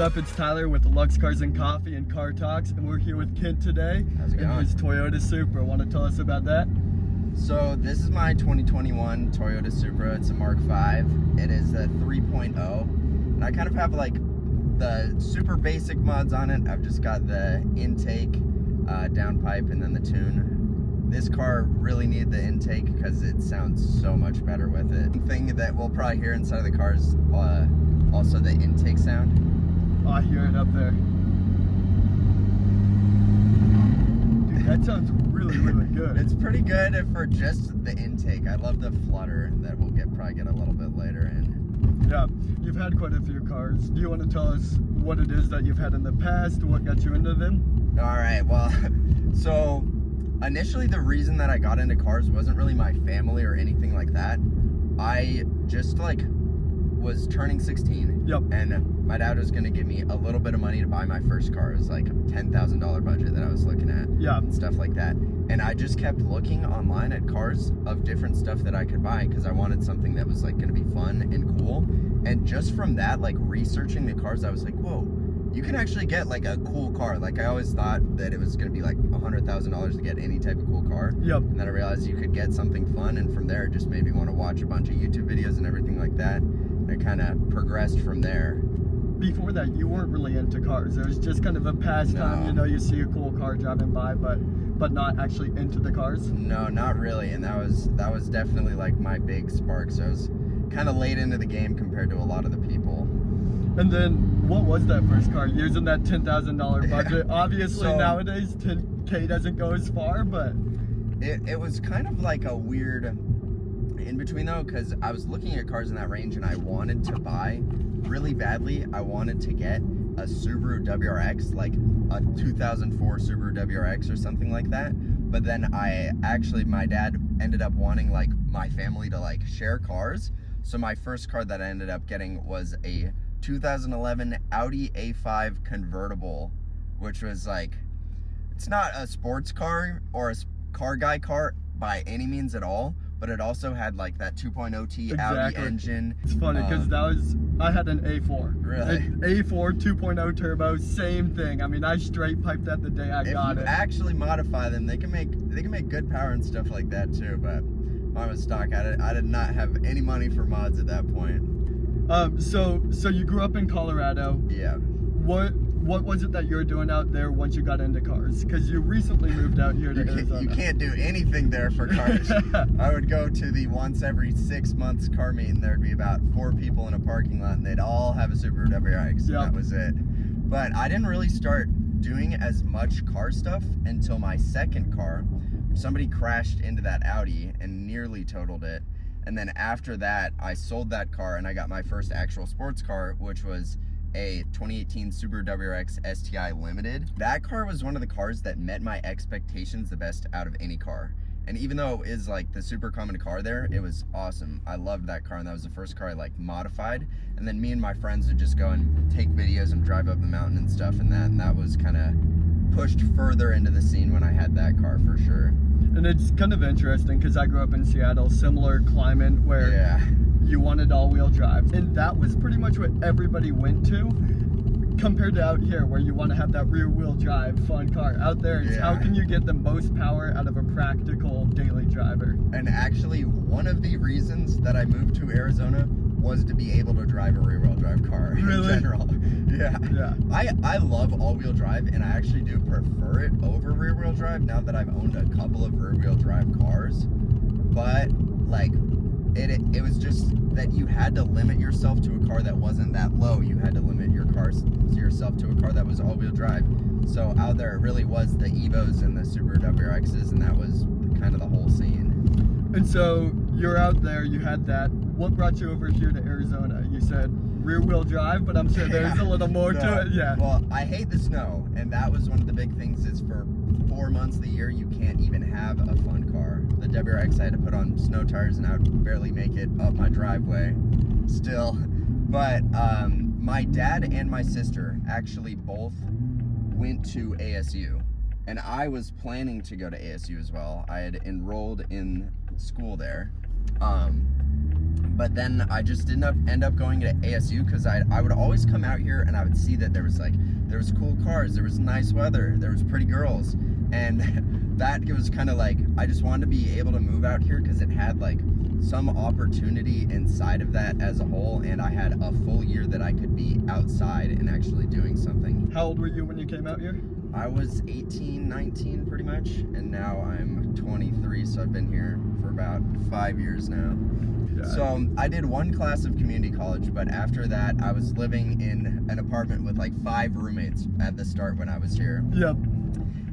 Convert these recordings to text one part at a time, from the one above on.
up? It's Tyler with the Lux Cars and Coffee and Car Talks, and we're here with Kent today. How's it in going? his Toyota Supra. Want to tell us about that? So this is my 2021 Toyota Supra. It's a Mark V. It is a 3.0, and I kind of have like the super basic mods on it. I've just got the intake, downpipe, and then the tune. This car really needed the intake because it sounds so much better with it. The thing that we'll probably hear inside of the car is also the intake sound. Oh, I hear it up there. Dude, that sounds really, really good. It's pretty good for just the intake. I love the flutter that we'll probably get a little bit later in. Yeah, you've had quite a few cars. Do you want to tell us what it is that you've had in the past? What got you into them? All right, well, so initially the reason that I got into cars wasn't really my family or anything like that. I just was turning 16. Yep. And my dad was gonna give me a little bit of money to buy my first car. It was like a $10,000 budget that I was looking at. Yeah. And stuff like that. And I just kept looking online at cars of different stuff that I could buy because I wanted something that was like gonna be fun and cool. And just from that, like researching the cars, I was like, whoa, you can actually get like a cool car. Like I always thought that it was gonna be like $100,000 to get any type of cool car. Yep. And then I realized you could get something fun, and from there it just made me want to watch a bunch of YouTube videos and everything like that. And it kind of progressed from there. Before that, you weren't really into cars. It was just kind of a pastime. No. You know, you see a cool car driving by, but not actually into the cars. No, not really. And that was definitely like my big spark. So I was kind of late into the game compared to a lot of the people. And then, what was that first car? Using that $10,000 budget. Yeah. Obviously, So, nowadays, 10K doesn't go as far, but... It was kind of like a weird in-between though, because I was looking at cars in that range and I wanted to buy really badly. I wanted to get a Subaru WRX, like a 2004 Subaru WRX or something like that. But then my dad ended up wanting like my family to like share cars. So my first car that I ended up getting was a 2011 Audi A5 convertible, which was like, it's not a sports car or a car guy car by any means at all, but it also had like that 2.0T Audi engine. It's funny because I had an A4. Really? An A4 2.0 turbo, same thing. I mean, I straight piped that the day I got it. If you actually modify them, they can make good power and stuff like that too, but mine was stock. I did not have any money for mods at that point. So you grew up in Colorado. Yeah. What was it that you were doing out there once you got into cars? Because you recently moved out here to Arizona. You can't do anything there for cars. I would go to the once every 6 months car meet, and there'd be about 4 people in a parking lot, and they'd all have a Subaru WRX. Yep. That was it. But I didn't really start doing as much car stuff until my second car. Somebody crashed into that Audi and nearly totaled it. And then after that, I sold that car and I got my first actual sports car, which was a 2018 Subaru WRX STI Limited. That car was one of the cars that met my expectations the best out of any car. And even though it is like the super common car there, it was awesome. I loved that car, and that was the first car I like modified. And then me and my friends would just go and take videos and drive up the mountain and stuff, and that was kind of pushed further into the scene when I had that car for sure. And it's kind of interesting because I grew up in Seattle, similar climate where you wanted all-wheel drive. And that was pretty much what everybody went to, compared to out here where you want to have that rear-wheel drive fun car. Out there, it's how can you get the most power out of a practical daily driver? And actually, one of the reasons that I moved to Arizona was to be able to drive a rear-wheel drive car in general. Yeah. I love all-wheel drive, and I actually do prefer it over rear-wheel drive now that I've owned a couple of rear-wheel drive cars. But like it was just that you had to limit yourself to a car that wasn't that low. You had to limit yourself to a car that was all-wheel drive. So out there it really was the Evos and the Subaru WRXs, and that was kind of the whole scene. And so you're out there, you had that. What brought you over here to Arizona? You said rear-wheel drive, but I'm sure there's a little more to it. Yeah. Well, I hate the snow, and that was one of the big things is for 4 months of the year, you can't even have a fun car. The WRX, I had to put on snow tires, and I would barely make it up my driveway still. But my dad and my sister actually both went to ASU. And I was planning to go to ASU as well. I had enrolled in school there. But then I just didn't end up going to ASU because I would always come out here and I would see that there was cool cars, there was nice weather, there was pretty girls, and that was kind of like, I just wanted to be able to move out here because it had like some opportunity inside of that as a whole, and I had a full year that I could be outside and actually doing something. How old were you when you came out here? I was 18, 19 pretty much, and now I'm 23, so I've been here for about 5 years now. Yeah. So I did one class of community college, but after that I was living in an apartment with like 5 roommates at the start when I was here. Yep.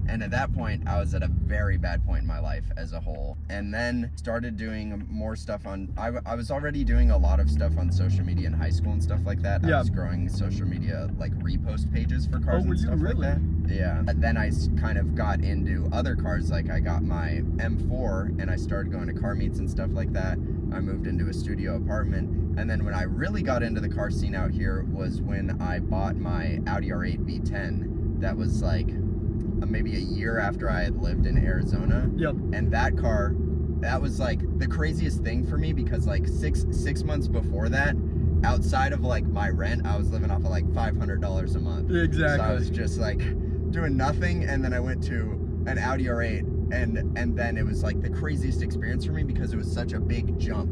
And at that point, I was at a very bad point in my life as a whole. And then started doing more stuff on, I was already doing a lot of stuff on social media in high school and stuff like that. Yeah. I was growing social media, like repost pages for cars and stuff really? like that. Yeah. And then I kind of got into other cars, like I got my M4 and I started going to car meets and stuff like that. I moved into a studio apartment. And then when I really got into the car scene out here was when I bought my Audi R8 V10. That was like maybe a year after I had lived in Arizona. Yep. And that car, that was like the craziest thing for me because like six months before that, outside of like my rent, I was living off of like $500 a month. Exactly. So I was just like doing nothing, and then I went to an Audi R8, and then it was like the craziest experience for me because it was such a big jump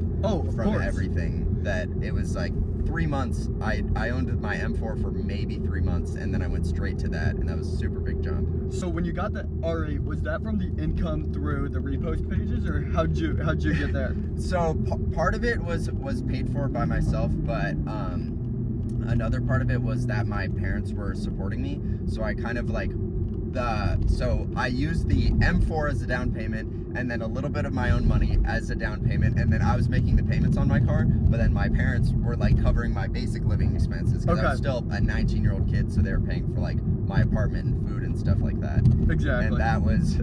from everything that it was like 3 months. I owned my M4 for maybe 3 months, and then I went straight to that, and that was a super big jump. So when you got the R8, was that from the income through the repost pages, or how'd you get there? So part of it was paid for by myself, but another part of it was that my parents were supporting me. So I kind of like so I used the M4 as a down payment, and then a little bit of my own money as a down payment, and then I was making the payments on my car, but then my parents were like covering my basic living expenses because I was still a 19-year-old kid, so they were paying for like my apartment and food and stuff like that. Exactly. And that was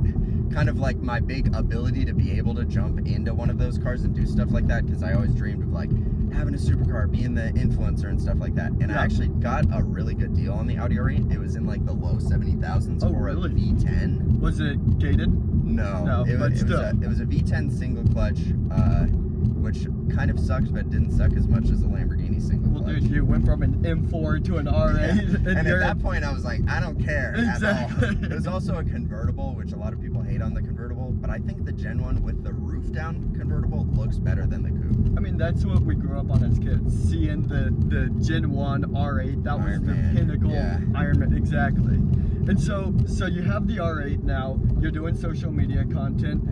kind of like my big ability to be able to jump into one of those cars and do stuff like that, because I always dreamed of like having a supercar, being the influencer and stuff like that. And I actually got a really good deal on the Audi R8. It was in like the low 70,000s for a V10. Was it gated? No, it was a V10 single clutch, which kind of sucked, but didn't suck as much as a Lamborghini single clutch. Well, dude, you went from an M4 to an R8. Yeah. And at that point, I was like, I don't care at all. Exactly. It was also a convertible, which a lot of people hate on the convertible, but I think the Gen 1 with the roof down convertible looks better than the coupe. I mean, that's what we grew up on as kids, seeing the Gen 1 R8. That was the pinnacle. Iron Man, exactly. And so you have the R8 now. You're doing social media content.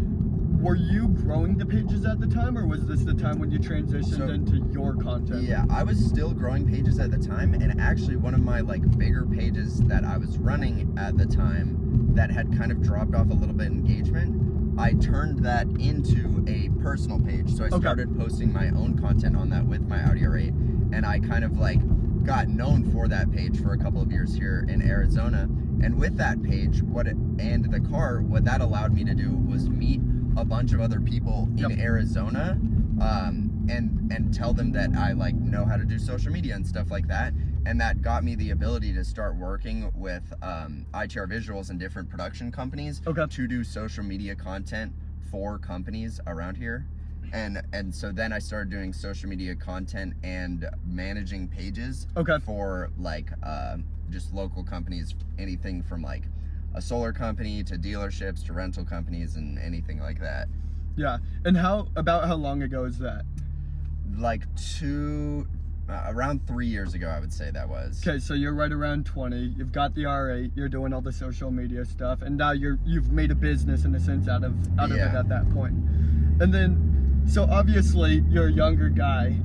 Were you growing the pages at the time, or was this the time when you transitioned into your content? Yeah, I was still growing pages at the time, and actually one of my like bigger pages that I was running at the time that had kind of dropped off a little bit in engagement, I turned that into a personal page. So I started posting my own content on that with my Audi R8, and I kind of like got known for that page for a couple of years here in Arizona. And with that page, what that allowed me to do was meet a bunch of other people in Arizona, and tell them that I like know how to do social media and stuff like that. And that got me the ability to start working with ITR Visuals and different production companies to do social media content for companies around here. And so then I started doing social media content and managing pages for like just local companies, anything from like a solar company to dealerships to rental companies and anything like that. Yeah. And how long ago is that? Like around 3 years ago, I would say that was. Okay, so you're right around 20. You've got the R8. You're doing all the social media stuff, and now you've made a business in a sense out of it at that point. And then, so obviously you're a younger guy.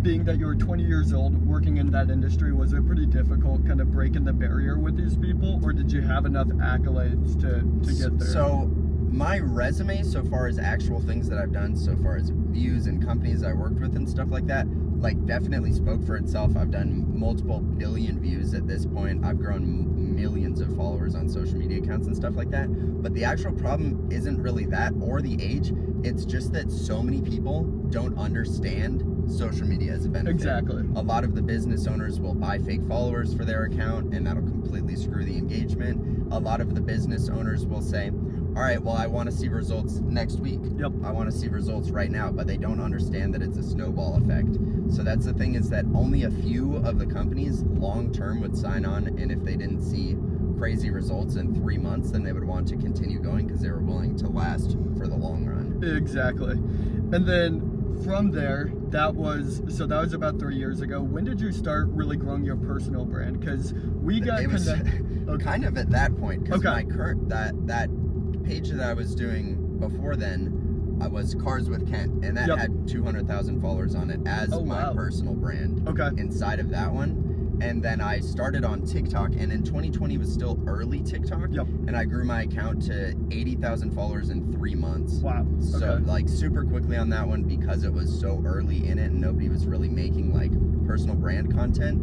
Being that you were 20 years old, working in that industry, was it pretty difficult kind of breaking the barrier with these people, or did you have enough accolades to get there? So my resume, so far as actual things that I've done, so far as views and companies I worked with and stuff like that, like definitely spoke for itself. I've done multiple billion views at this point. I've grown millions of followers on social media accounts and stuff like that. But the actual problem isn't really that or the age. It's just that so many people don't understand social media as a benefit. Exactly. A lot of the business owners will buy fake followers for their account, and that'll completely screw the engagement. A lot of the business owners will say, all right, well, I want to see results next week. Yep. I want to see results right now, but they don't understand that it's a snowball effect. So that's the thing, is that only a few of the companies long term would sign on, and if they didn't see crazy results in 3 months, then they would want to continue going because they were willing to last for the long run. Exactly. And then from there, that was about 3 years ago. When did you start really growing your personal brand? Because we got it was okay. kind of at that point, because Okay. my current that page that I was doing before then was Cars with Kent, and that Yep. had 200,000 followers on it as my wow. personal brand. Okay. Inside of that one. And then I started on TikTok, and in 2020 was still early TikTok. Yep. And I grew my account to 80,000 followers in 3 months. Wow. So Okay. like super quickly on that one, because it was so early in it and nobody was really making like personal brand content.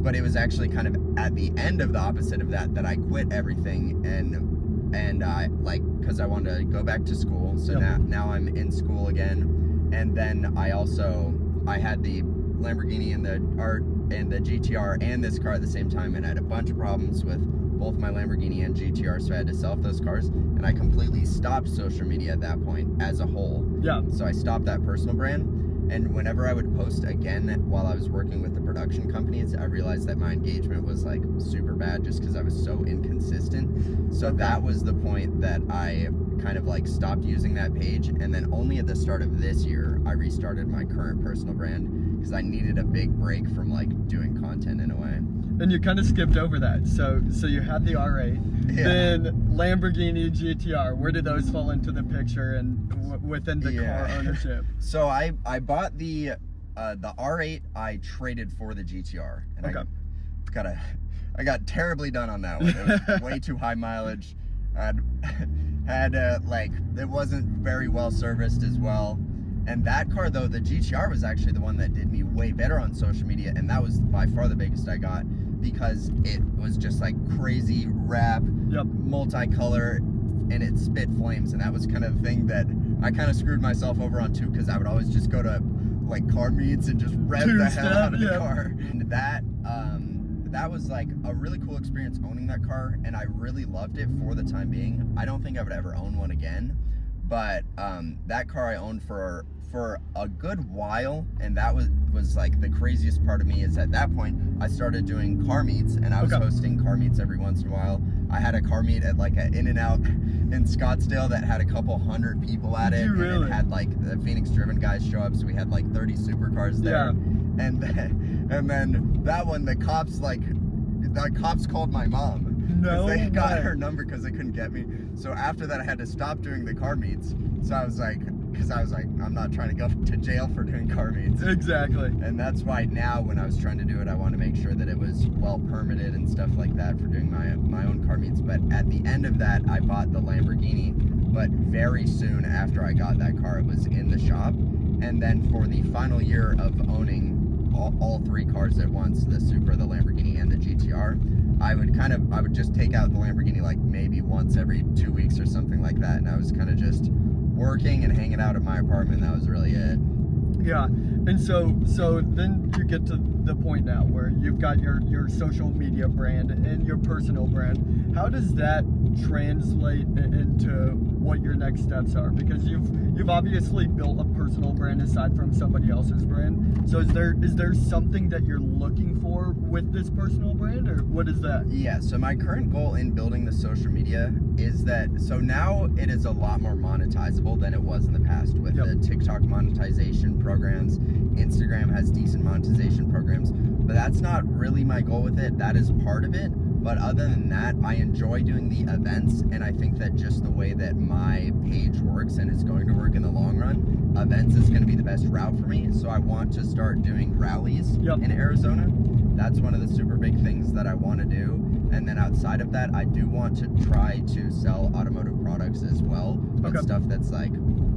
But it was actually kind of at the end of the opposite of that I quit everything and I like, because I wanted to go back to school. So Yep. now I'm in school again. And then I had the Lamborghini and the GTR and this car at the same time, and I had a bunch of problems with both my Lamborghini and GTR, so I had to sell off those cars, and I completely stopped social media at that point as a whole. Yeah. So I stopped that personal brand, and whenever I would post again while I was working with the production companies, I realized that my engagement was like super bad just because I was so inconsistent. So that was the point that I kind of like stopped using that page, and then only at the start of this year I restarted my current personal brand, because I needed a big break from like doing content in a way. And you kind of skipped over that. So you had the R8, then Lamborghini GTR. Where did those fall into the picture and within the car ownership? So I bought the R8. I traded for the GTR, and Okay. I got terribly done on that one. It was way too high mileage. Had like, it wasn't very well serviced as well. And that car, though, the GTR, was actually the one that did me way better on social media, and that was by far the biggest I got, because it was just like crazy wrap, Yep. multicolor, and it spit flames, and that was kind of the thing that I kind of screwed myself over on too, because I would always just go to like car meets and just rev the hell out of the car. And that was like a really cool experience owning that car, and I really loved it for the time being. I don't think I would ever own one again, but that car I owned for a good while, and that was like the craziest part of me, is at that point I started doing car meets, and I was hosting car meets every once in a while. I had a car meet at like an In-N-Out in Scottsdale that had a couple hundred people at it. Really? And it had like the Phoenix driven guys show up, so we had like 30 supercars there. Yeah. And then that one, the cops called my mom. No They got way. her number because they couldn't get me. So after that, I had to stop doing the car meets. So I was like, I'm not trying to go to jail for doing car meets. Exactly. And that's why now, when I was trying to do it, I want to make sure that it was well permitted and stuff like that for doing my own car meets. But at the end of that, I bought the Lamborghini. But very soon after I got that car, it was in the shop. And then for the final year of owning all three cars at once, the Supra, the Lamborghini, and the GTR, I would just take out the Lamborghini like maybe once every 2 weeks or something like that, and I was kind of just working and hanging out at my apartment. That was really it. Yeah. And so then you get to the point now where you've got your social media brand and your personal brand. How does that translate into what your next steps are? Because you've obviously built a personal brand aside from somebody else's brand. So is there something that you're looking for with this personal brand, or what is that? Yeah, so my current goal in building the social media is that, so now it is a lot more monetizable than it was in the past with the TikTok monetization programs. Instagram has decent monetization programs, but that's not really my goal with it. That is part of it. But other than that, I enjoy doing the events, and I think that just the way that my page works and is going to work in the long run, events is going to be the best route for me. So I want to start doing rallies in Arizona. That's one of the super big things that I want to do. And then outside of that, I do want to try to sell automotive products as well, but stuff that's like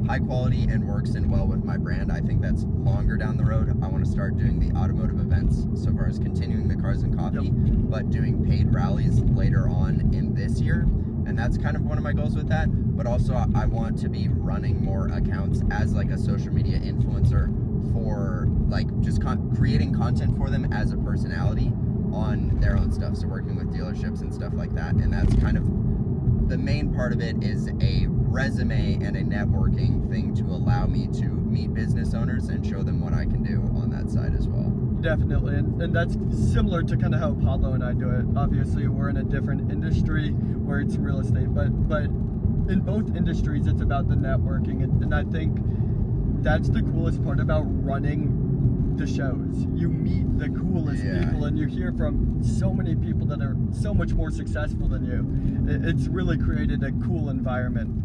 high quality and works in well with my brand. I think that's longer down the road. I want to start doing the automotive events, so far as continuing the Cars and Coffee, but doing paid rallies later on in this year. And that's kind of one of my goals with that. But also I want to be running more accounts as like a social media influencer for like just creating content for them as a personality on their own stuff. So working with dealerships and stuff like that. And that's kind of the main part of it is a resume and a networking thing to allow me to meet business owners and show them what I can do on that side as well. Definitely, and that's similar to kind of how Pablo and I do it. Obviously, we're in a different industry where it's real estate, but in both industries, it's about the networking, and I think that's the coolest part about running the shows. You meet the coolest people, and you hear from so many people that are so much more successful than you. It's really created a cool environment.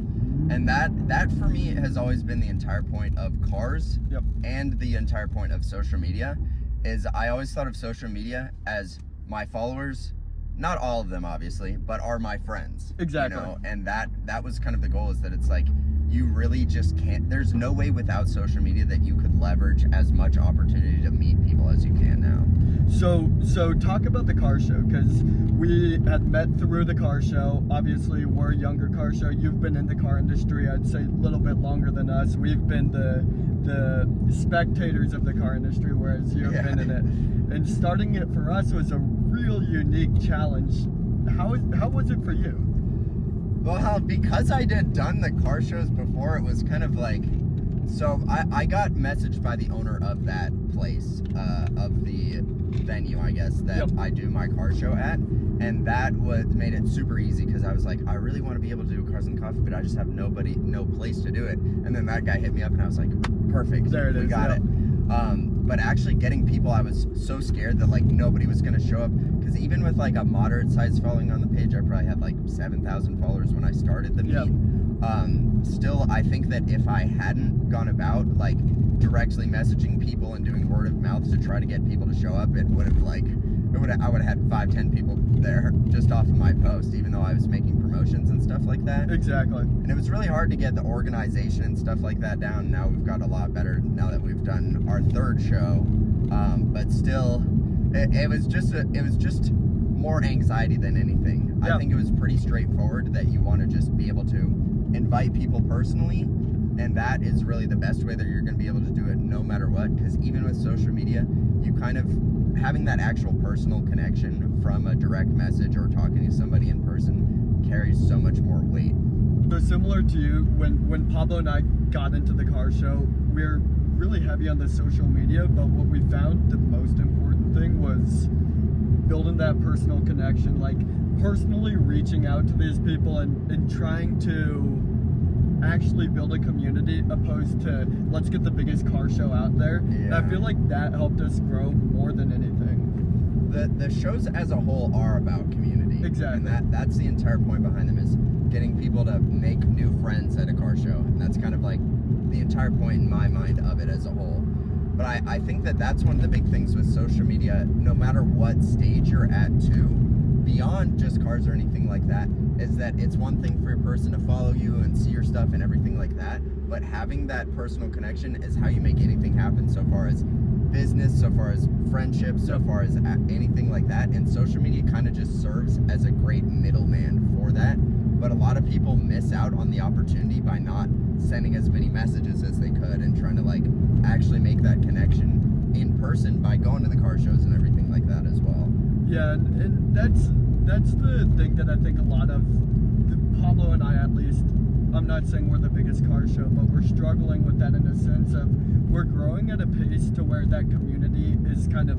And that for me has always been the entire point of cars. Yep. And the entire point of social media is I always thought of social media as my followers, not all of them obviously, but are my friends. Exactly. You know, and that was kind of the goal, is that it's like, you really just can't, there's no way without social media that you could leverage as much opportunity to meet people as you can now. So talk about the car show, because we had met through the car show. Obviously, we're a younger car show. You've been in the car industry, I'd say, a little bit longer than us. We've been the spectators of the car industry, whereas you've been in it. And starting it for us was a real unique challenge. How was it for you? Well, because I done the car shows before, it was kind of like, so I got messaged by the owner of that place, of the venue, I guess, that I do my car show at, and that made it super easy, because I was like, I really want to be able to do Cars and Coffee, but I just have no place to do it. And then that guy hit me up, and I was like, perfect, there it is, we got it. But actually getting people, I was so scared that like nobody was gonna show up, because even with like a moderate sized following on the page, I probably had like 7,000 followers when I started the meet. Still, I think that if I hadn't gone about like directly messaging people and doing word of mouth to try to get people to show up, I would have had 5-10 people there just off of my post, even though I was making promotions and stuff like that. Exactly. And it was really hard to get the organization and stuff like that down. Now we've got a lot better now that we've done our third show. But still, it was just more anxiety than anything. I think it was pretty straightforward that you want to just be able to invite people personally, and that is really the best way that you're going to be able to do it no matter what, because even with social media, you kind of having that actual personal connection from a direct message or talking to somebody in person carries so much more weight. So similar to you, when Pablo and I got into the car show, we're really heavy on the social media, but what we found the most important thing was building that personal connection, like personally reaching out to these people and trying to actually build a community, opposed to let's get the biggest car show out there. And I feel like that helped us grow more than anything. The shows as a whole are about community. Exactly. And that's the entire point behind them, is getting people to make new friends at a car show. And that's kind of like the entire point in my mind of it as a whole. But I think that that's one of the big things with social media, no matter what stage you're at too, beyond just cars or anything like that, is that it's one thing for a person to follow you and see your stuff and everything like that, but having that personal connection is how you make anything happen, so far as business, so far as friendship, so far as anything like that. And social media kind of just serves as a great middleman for that. But a lot of people miss out on the opportunity by not sending as many messages as they could and trying to like actually make that connection in person by going to the car shows and everything like that as well. Yeah, and that's the thing that I think a lot of Pablo and I, at least, I'm not saying we're the biggest car show, but we're struggling with that in a sense of we're growing at a pace to where that community is kind of,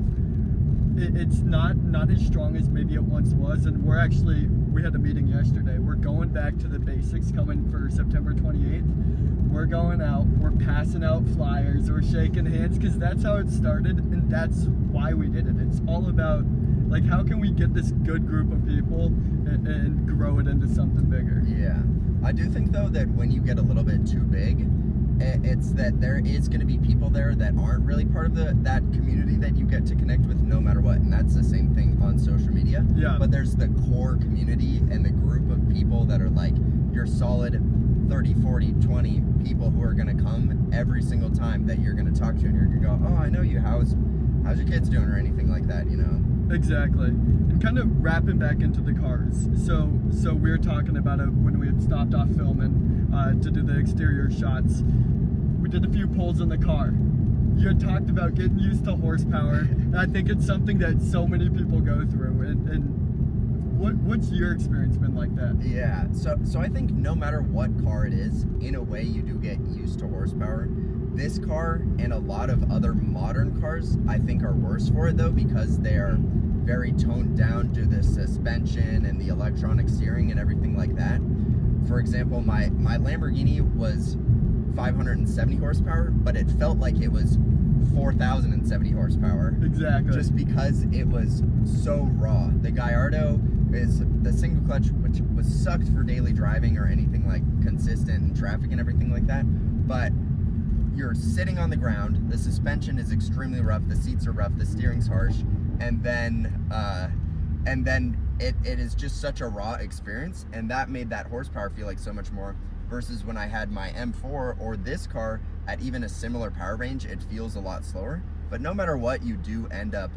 it's not as strong as maybe it once was. And we had a meeting yesterday. We're going back to the basics coming for September 28th. We're going out, we're passing out flyers, we're shaking hands, because that's how it started, and that's why we did it. It's all about, like, how can we get this good group of people and grow it into something bigger? Yeah. I do think, though, that when you get a little bit too big, it's that there is going to be people there that aren't really part of that community that you get to connect with no matter what. And that's the same thing on social media. Yeah. But there's the core community and the group of people that are like your solid 30, 40, 20 people who are going to come every single time that you're going to talk to, and you're going to go, oh, I know you. How's your kids doing, or anything like that, you know? Exactly. And kind of wrapping back into the cars. So we were talking about it when we had stopped off filming to do the exterior shots. We did a few pulls in the car. You had talked about getting used to horsepower. And I think it's something that so many people go through. And What's your experience been like that? Yeah, so I think no matter what car it is, in a way you do get used to horsepower. This car and a lot of other modern cars, I think, are worse for it though, because they are very toned down due to the suspension and the electronic steering and everything like that. For example, my Lamborghini was 570 horsepower, but it felt like it was 4,070 horsepower. Exactly. Just because it was so raw. The Gallardo is the single clutch, which was sucked for daily driving or anything like consistent in traffic and everything like that. But you're sitting on the ground, the suspension is extremely rough, the seats are rough, the steering's harsh, and then it is just such a raw experience, and that made that horsepower feel like so much more, versus when I had my M4 or this car at even a similar power range, it feels a lot slower. But no matter what, you do end up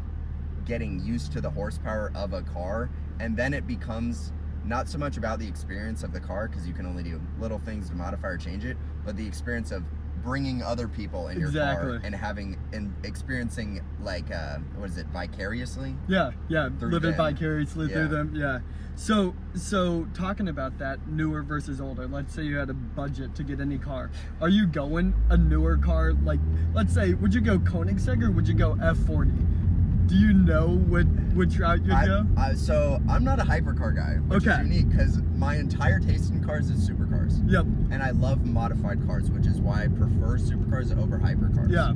getting used to the horsepower of a car, and then it becomes not so much about the experience of the car, because you can only do little things to modify or change it, but the experience of bringing other people in your car and having and experiencing, like what is it, vicariously? Yeah, living them. vicariously through them. Yeah. So talking about that, newer versus older. Let's say you had a budget to get any car. Are you going a newer car? Like, let's say, would you go Koenigsegg or would you go F40? Do you know which route you'd go? So I'm not a hypercar guy, which is unique because my entire taste in cars is supercars. Yep. And I love modified cars, which is why I prefer supercars over hypercars. Yeah.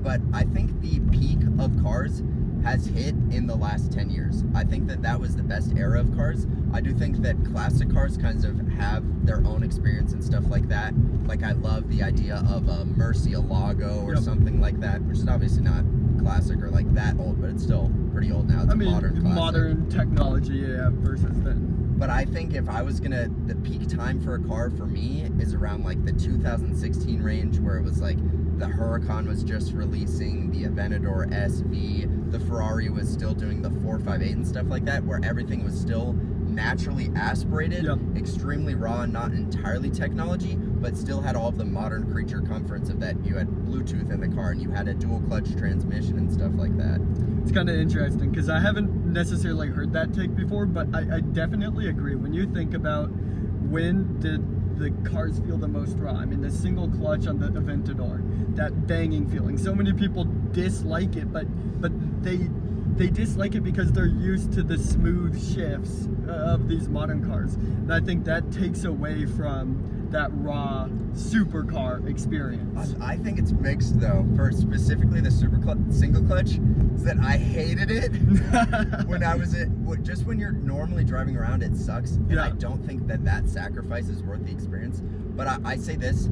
But I think the peak of cars has hit in the last 10 years. I think that was the best era of cars. I do think that classic cars kind of have their own experience and stuff like that. Like, I love the idea of a Murcielago or something like that, which is obviously not classic or like that old, but it's still pretty old now. It's a modern classic. Modern technology, versus then. But I think if I was gonna, the peak time for a car for me is around like the 2016 range, where it was like the Huracan was just releasing, the Aventador SV, the Ferrari was still doing the 458 and stuff like that, where everything was still naturally aspirated, extremely raw, not entirely technology, but still had all of the modern creature comforts of that. You had Bluetooth in the car and you had a dual clutch transmission and stuff like that. It's kind of interesting because I haven't necessarily heard that take before, but I definitely agree. When you think about when did the cars feel the most raw, I mean, the single clutch on the Aventador, that banging feeling. So many people dislike it, but they dislike it because they're used to the smooth shifts of these modern cars. And I think that takes away from that raw supercar experience. I think it's mixed though. For specifically the single clutch, is that I hated it when I was just when you're normally driving around, it sucks. And I don't think that sacrifice is worth the experience. But I say this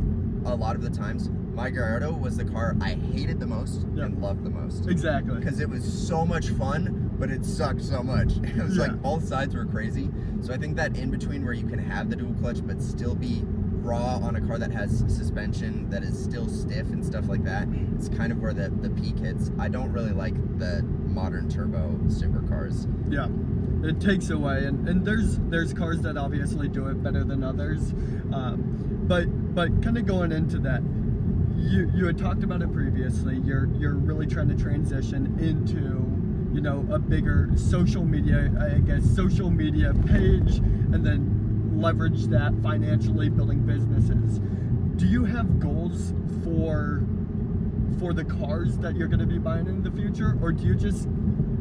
a lot of the times. My Gallardo was the car I hated the most and loved the most. Exactly. Because it was so much fun, but it sucked so much. It was like both sides were crazy. So I think that in between where you can have the dual clutch but still be raw on a car that has suspension that is still stiff and stuff like that, it's kind of where the peak hits. I don't really like the modern turbo supercars. Yeah. It takes away, and there's cars that obviously do it better than others. But kind of going into that, you had talked about it previously. You're really trying to transition into, you know, a bigger social media page, and then leverage that financially, building businesses. Do you have goals for the cars that you're going to be buying in the future, or do you just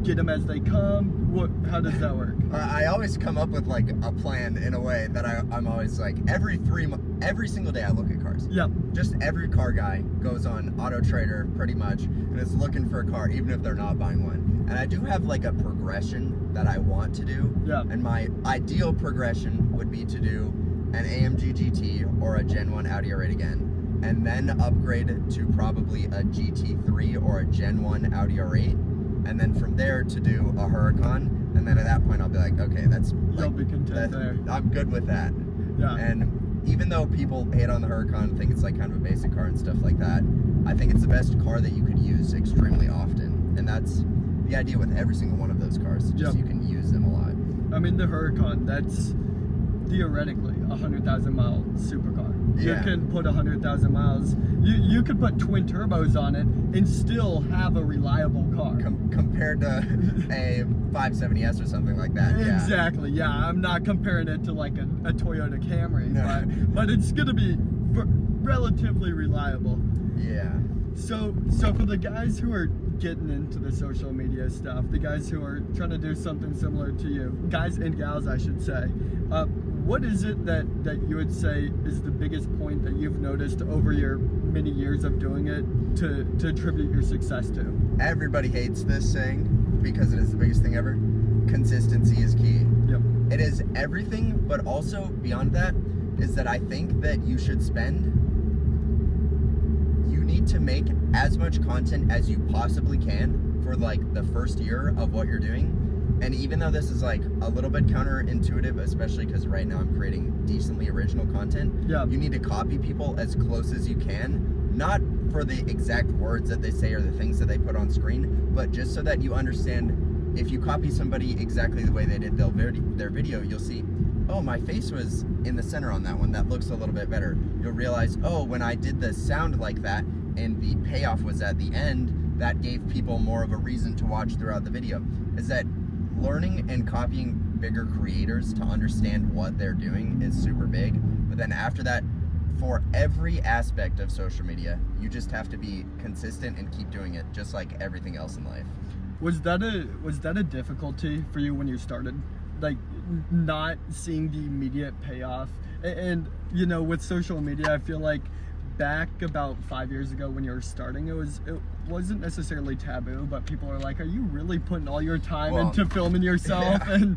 get them as they come? How does that work? I always come up with like a plan in a way that I'm always like, every single day I look at cars. Yeah. Just every car guy goes on Auto Trader pretty much and is looking for a car, even if they're not buying one. And I do have like a progression that I want to do. Yeah. And my ideal progression would be to do an AMG GT or a Gen 1 Audi R8 again, and then upgrade to probably a GT3 or a Gen 1 Audi R8. And then from there to do a Huracan, and then at that point I'll be like, okay, you'll be content there. I'm good with that. Yeah. And even though people hate on the Huracan, think it's like kind of a basic car and stuff like that, I think it's the best car that you could use extremely often. And that's the idea with every single one of those cars. Just you can use them a lot. I mean, the Huracan, that's theoretically a 100,000 mile supercar. Yeah. You can put 100,000 miles. You could put twin turbos on it and still have a reliable car. compared to a 570S or something like that. Yeah. Exactly. Yeah, I'm not comparing it to like a Toyota Camry, No. but it's gonna be relatively reliable. Yeah. So for the guys who are getting into the social media stuff, the guys who are trying to do something similar to you, guys and gals, I should say, what is it that you would say is the biggest point that you've noticed over your many years of doing it to attribute your success to? Everybody hates this saying because it is the biggest thing ever. Consistency is key. Yep. It is everything, but also beyond that is that I think that you need to make as much content as you possibly can for like the first year of what you're doing. And even though this is like a little bit counterintuitive, especially because right now I'm creating decently original content, you need to copy people as close as you can, not for the exact words that they say or the things that they put on screen, but just so that you understand, if you copy somebody exactly the way they did their video, you'll see, oh, my face was in the center on that one. That looks a little bit better. You'll realize, oh, when I did the sound like that and the payoff was at the end, that gave people more of a reason to watch throughout the video. Is that learning and copying bigger creators to understand what they're doing is super big. But then after that, for every aspect of social media, you just have to be consistent and keep doing it, just like everything else in life. Was that a difficulty for you when you started? Like not seeing the immediate payoff? And you know, with social media, I feel like back about 5 years ago when you were starting, it wasn't necessarily taboo, but people are like, are you really putting all your time into filming yourself? Yeah. And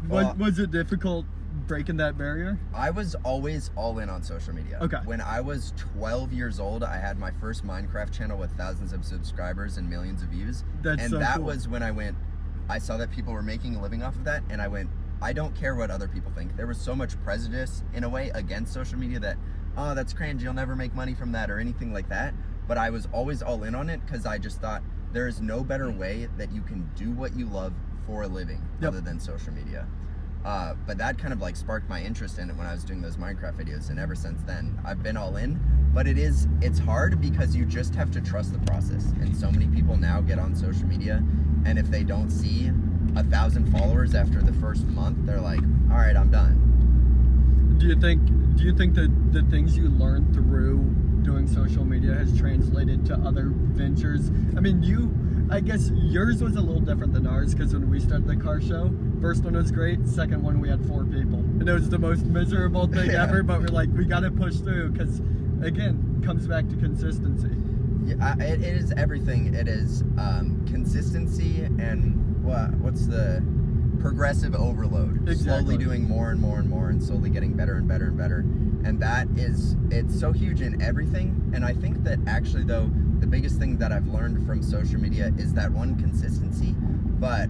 was it difficult breaking that barrier? I was always all in on social media. Okay. When I was 12 years old, I had my first Minecraft channel with thousands of subscribers and millions of views. That was when I saw that people were making a living off of that, and I went, I don't care what other people think. There was so much prejudice in a way against social media that, oh, that's cringe, you'll never make money from that or anything like that. But I was always all in on it because I just thought there is no better way that you can do what you love for a living other than social media. But that kind of like sparked my interest in it when I was doing those Minecraft videos, and ever since then I've been all in. But it's hard because you just have to trust the process, and so many people now get on social media, and if they don't see 1,000 followers after the first month, they're like, all right, I'm done. Do you think that the things you learned through doing social media has translated to other ventures? I mean, I guess yours was a little different than ours, because when we started the car show, first one was great, second one we had 4 people. And it was the most miserable thing ever, but we're like, we got to push through, because again, it comes back to consistency. Yeah, it is everything. It is consistency and what's the progressive overload. Exactly. Slowly doing more and more and more, and slowly getting better and better and better. And it's so huge in everything. And I think that actually though, the biggest thing that I've learned from social media is that one, consistency, but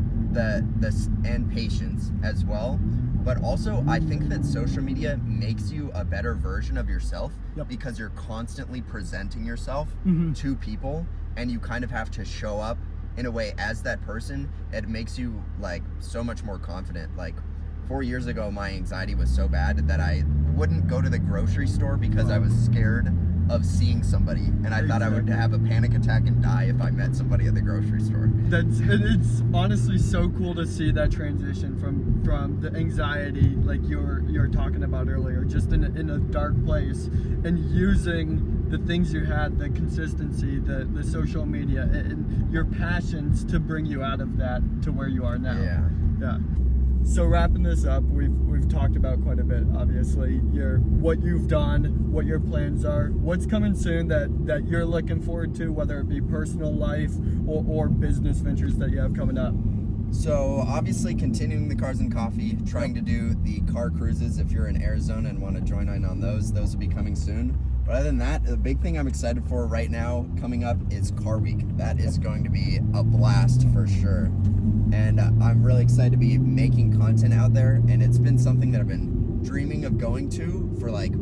and patience as well. But also I think that social media makes you a better version of yourself because you're constantly presenting yourself to people, and you kind of have to show up in a way as that person. It makes you like so much more confident. Like 4 years ago, my anxiety was so bad that I wouldn't go to the grocery store because I was scared of seeing somebody, and I thought I would have a panic attack and die if I met somebody at the grocery store. It's honestly so cool to see that transition from the anxiety like you were talking about earlier, just in a dark place, and using the things you had, the consistency, the social media, and your passions to bring you out of that to where you are now. Yeah. So wrapping this up, we've talked about quite a bit, obviously, what you've done, what your plans are, what's coming soon that you're looking forward to, whether it be personal life or business ventures that you have coming up. So obviously continuing the Cars and Coffee, trying to do the car cruises. If you're in Arizona and want to join in on those will be coming soon. But other than that, the big thing I'm excited for right now coming up is Car Week. That is going to be a blast for sure. And I'm really excited to be making content out there. And it's been something that I've been dreaming of going to for like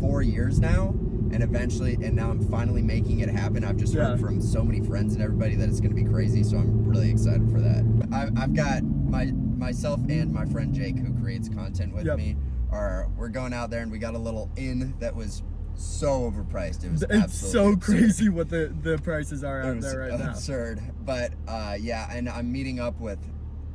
4 years now. And now I'm finally making it happen. I've just heard from so many friends and everybody that it's going to be crazy. So I'm really excited for that. I've got myself and my friend Jake, who creates content with me. We're going out there, and we got a little inn that was so overpriced. It was It's absolutely so absurd. crazy what the prices are out there right now. Absurd. But yeah, and I'm meeting up with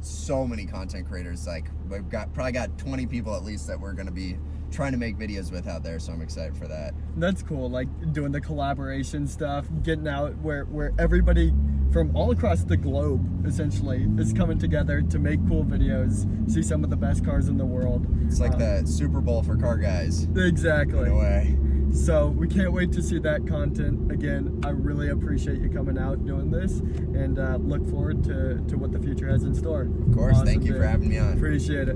so many content creators. Like we've probably got 20 people at least that we're gonna be trying to make videos with out there, so I'm excited for that. That's cool, like doing the collaboration stuff, getting out where everybody from all across the globe essentially is coming together to make cool videos, see some of the best cars in the world. It's like the Super Bowl for car guys. Exactly. In a way. So we can't wait to see that content. Again, I really appreciate you coming out doing this, and look forward to what the future has in store. Of course, Awesome, thank you dude. for having me on. Appreciate it.